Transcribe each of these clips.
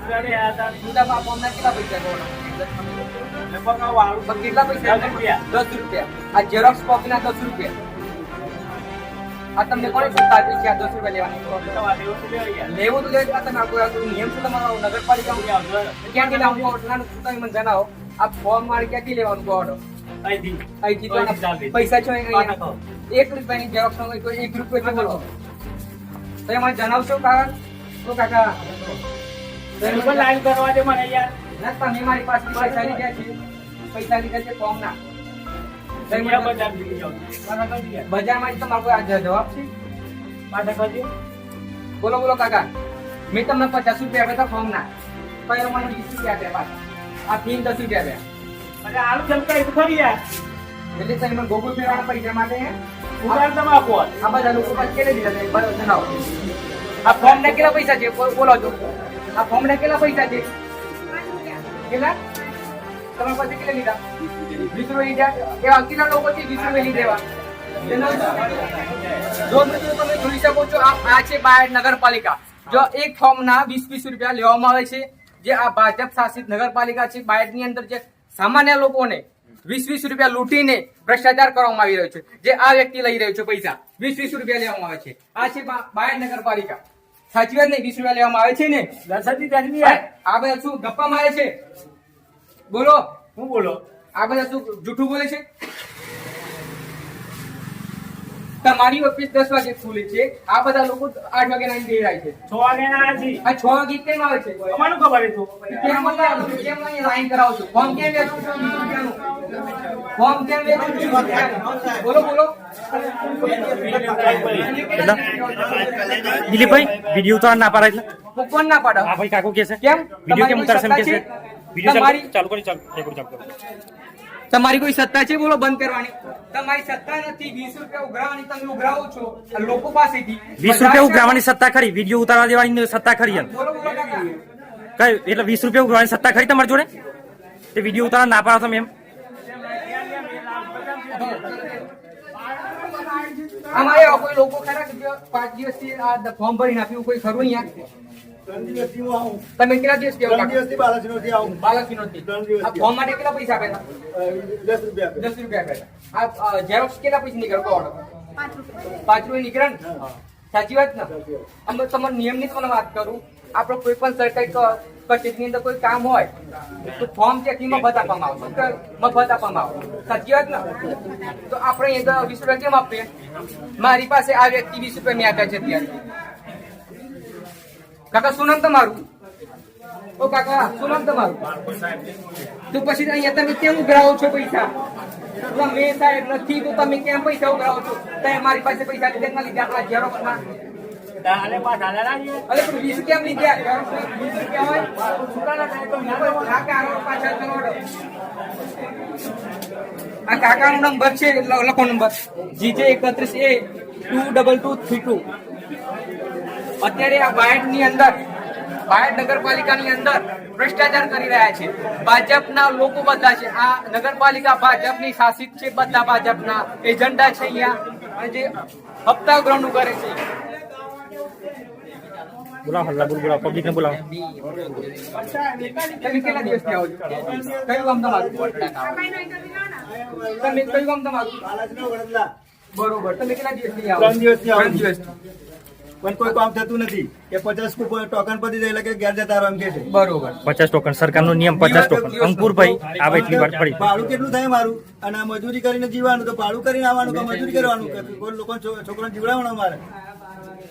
કેટલા પૈસા કેટલા પૈસા? 10 રૂપિયા. આ ઝેરોક્સ કોપી ના 10 રૂપિયા. આ તમને કોને સત્તા આપી છે આ 10 રૂપિયા લેવાની? લેવું તો લેવું તમે નિયમ છે તમારો નગરપાલિકા ક્યાંથી લાવવું તમે મને જણાવો. આ ફોર્મ મારે ક્યાંથી લેવાનું કહો? અહીંથી પૈસા છો 1 રૂપિયાની ઝેરોક્સ નો 1 રૂપિયો છે બોલો. તમે મને જણાવશો કાકા? તો કાકા લાઈન કરવા દે મને યાર. ના તમે મારી પાસે પૈસા લીધા છે ફોર્મ ના. બજારમાં તમારો કોઈ જવાબ છે? બોલો બોલો કાકા. મેં તમને 50 રૂપિયા આપ્યા ફોર્મ ના, પછી મને 20 રૂપિયા આપ્યા. આ ફી 10 રૂપિયા આપ્યા. આલુ ચમકાય તો ખરી યાર. એટલે તમે મને ગોગુલ ફેરવાના પૈસા માટે ઉધાર તમે આપો. આ બધા લોકો પાસે કેટલે દીધા છે જણાવો. આ ફોર્મ ના કેટલા પૈસા છે બોલો છો? આ ફોર્મ ના કેટલા પૈસા છે? કેટલા તમારા પાસે કેટલા લીધા? 20 રૂપિયા લીધા. એવા કેટલા લોકો છે 20 રૂપિયા લીધેવા? જો મિત્રો તમે જોઈ શકો છો આ છે બાયડ નગરપાલિકા. જો એક ફોર્મ ના 20 રૂપિયા લેવામાં આવે છે. જે આ ભાજપ શાસિત નગરપાલિકા છે બાયડ ની અંદર જે સામાન્ય લોકોને 20 રૂપિયા લૂંટીને ભ્રષ્ટાચાર કરવામાં આવી રહ્યો છે. જે આ વ્યક્તિ લઈ રહ્યો છે પૈસા 20 રૂપિયા લેવામાં આવે છે. આ છે બાયડ નગરપાલિકા. સાચી વાત નહીં? 20 રૂપિયા લેવામાં આવે છે ને? આ બધા શું ગપ્પા મારે છે? બોલો હું બોલો. આ બધા શું જૂઠું બોલે છે? તમારી ઓફિસ 10 વાગે ખુલે છે. આ બધા લોકો 8 વાગે ના દે રહ્યા છે. 6 વાગે ના આવે છે. આ 6 વાગે કેમ આવે છે? અમારું ખબર છે. કેમ અહીં લાઈન કરાવો છો? ફોર્મ કેમ વેચો છો 20 રૂપિયાનું? ફોર્મ કેમ વેચો છો 20 રૂપિયાનું? બોલો બોલો. દિલીપભાઈ વિડીયો ઉતાર ના પાડે એટલે કોણ ના પાડે? હા ભાઈ કાકો કે છે કેમ વિડીયો કેમ ઉતારશે એમ કે છે? વિડીયો ચાલુ કરી ચાલુ તમારી કોઈ સત્તા છે બોલો બંધ કરવાની? તમારી સત્તા નથી 20 રૂપિયા ઉઘરાવાની. તમે ઉઘરાવો છો લોકો પાસેથી. 20 રૂપિયા ઉઘરાવાની સત્તા ખરી, વિડીયો ઉતારવા દેવાની સત્તા ખરી એમ? બોલો બોલો કાકા. કઈ એટલે 20 રૂપિયા ઉઘરાવાની સત્તા ખરી તમારી જોડે? તે વિડીયો ઉતારવા ના પાડો તમે એમ? અમારે કોઈ લોકો ખરા કે 5 દિવસથી આ ફોર્મ ભરી નાખ્યું કોઈ ખરું અહીંયા? તમે કેટલા દિવસ કેવો? બાલાસિનોરથી. આ ફોર્મ માટે કેટલા પૈસા આપ્યા હતા? 10 રૂપિયા આપ્યા. આ ઝેરોક્સ કેટલા પૈસા નીકળે? 5 રૂપિયા નીકળે ને? સાચી વાત ને? અમે તમારા નિયમની તમને વાત કરું. આપણો કોઈ પણ સરકારી કચેરીની અંદર કોઈ કામ હોય તો ફોર્મ ચેકિંગમાં મફત આપવામાં આવે. મફત આપવામાં આવે. સાચી વાત ને? તો આપણે અહીંયા 20 રૂપિયા કેમ આપીએ? મારી પાસે આ વ્યક્તિ 20 રૂપિયા મેં આપ્યા છે અત્યારે. કાકા શું નામ તમારું? ઓ કાકા શું નામ તમારું? તો પછી અહીંયા તમે કેમ ઉઘરાવો છો પૈસા? મેં સાહેબ નથી તો તમે કેમ પૈસા ઉઘરાવો છો? તમે મારી પાસે પૈસા લીધા લીધા આ ઝેરોક્સના? અરે પણ 20 કેમ લીધા? 20 રૂપિયા હોય આ કાકાનો નંબર છે લખો નંબર GJ31A22232. અત્યારે આ બાયડ ની અંદર બાયડ નગરપાલિકાની અંદર ભ્રષ્ટાચાર કરી રહ્યા છે. ભાજપના લોકો બધા છે. આ નગરપાલિકા ભાજપની શાસિત છે. બધા ભાજપના એજન્ડા છે અહીંયા અને જે હપ્તા ગ્રહણ કરે છે. બોલાવો હલ્લા બોલાવો પબ્લિક ને બોલાવો. તમે કેટલા દિવસથી આવો છો? કયું ગામ તમારું? તમે કયું ગામ તમારું? બરોબર. તમે કેટલા દિવસથી આવો? 3 દિવસથી આવું. 3 દિવસથી. પણ કોઈ કામ થતું નથી કે 50 ટોકન પતી જાય એટલે કે ઘેર જતા રહો એમ કે છે. બરોબર. 50 ટોકન સરકારનો નિયમ 50 ટોકન. અંકુરભાઈ આવે એટલી વાર પડી. ભાડું કેટલું થાય મારું? અને આ મજૂરી કરીને જીવવાનું તો ભાડું કરીને આવવાનું કે મજૂરી કરવાનું કે કોઈ લોકો છોકરાને જીવડાવવાનું મારે.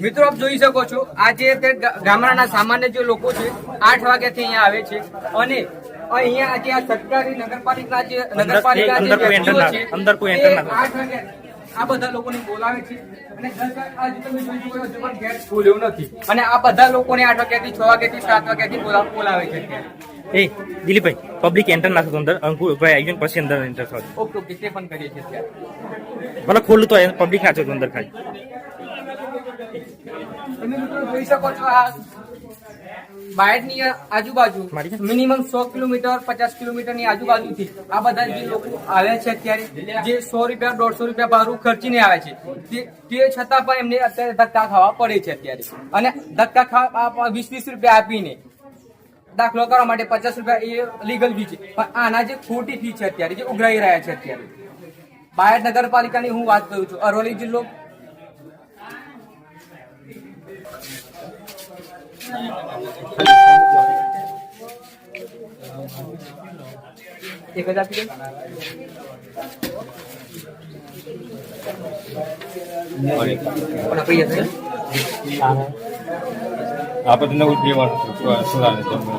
મિત્રો આપ જોઈ શકો છો આજે ગામડાના સામાન્ય જે લોકો છે 8 વાગ્યાથી અહીંયા આવે છે અને અહીંયા આજે આ સરકારી નગરપાલિકા જે અંદર કોઈ એન્ટર ના થાય. 8 વાગ્યા આ બધા લોકોને બોલાવે છે અને આજે તમે જોઈ શકો છો પણ ગેટ ખોલ્યો નથી અને આ બધા લોકોને 8 વાગ્યાથી 6 વાગ્યાથી 7 વાગ્યાથી બોલાવે છે. એ દિલીપભાઈ પબ્લિક એન્ટર ના થતું અંદર. અંકુરભાઈ આવી પછી અંદર એન્ટર થતું. ઓકે ઓકે તે પણ કરીએ છીએ ત્યારે. ભલે ખોલું તો પબ્લિક ના થતું અંદર ખાલી. તમે મિત્રો જોઈ શકો છો આ બાયડની આજુબાજુ મિનિમમ 100 કિલોમીટર 50 કિલોમીટરની આજુબાજુથી આ બધા જે લોકો આવ્યા છે અત્યારે જે 100 રૂપિયા 150 રૂપિયા ભાડું ખર્ચીને આવે છે તે છતાં પણ એમને અત્યારે ધક્કા ખાવા પડે છે અત્યારે અને ધક્કા ખાવા 20 રૂપિયા આપીને દાખલો કરવા માટે 50 રૂપિયા એ લીગલ ફી છે, પણ આના જે ખોટી ફી છે અત્યારે જે ઉઘરાઈ રહ્યા છે અત્યારે, બાયડ નગરપાલિકાની હું વાત કરું છું, અરવલ્લી જિલ્લો. એક હજાર આપી દો. કોના પૈસા છે? આપણે નવું જ દેવાનું સુધારે તમને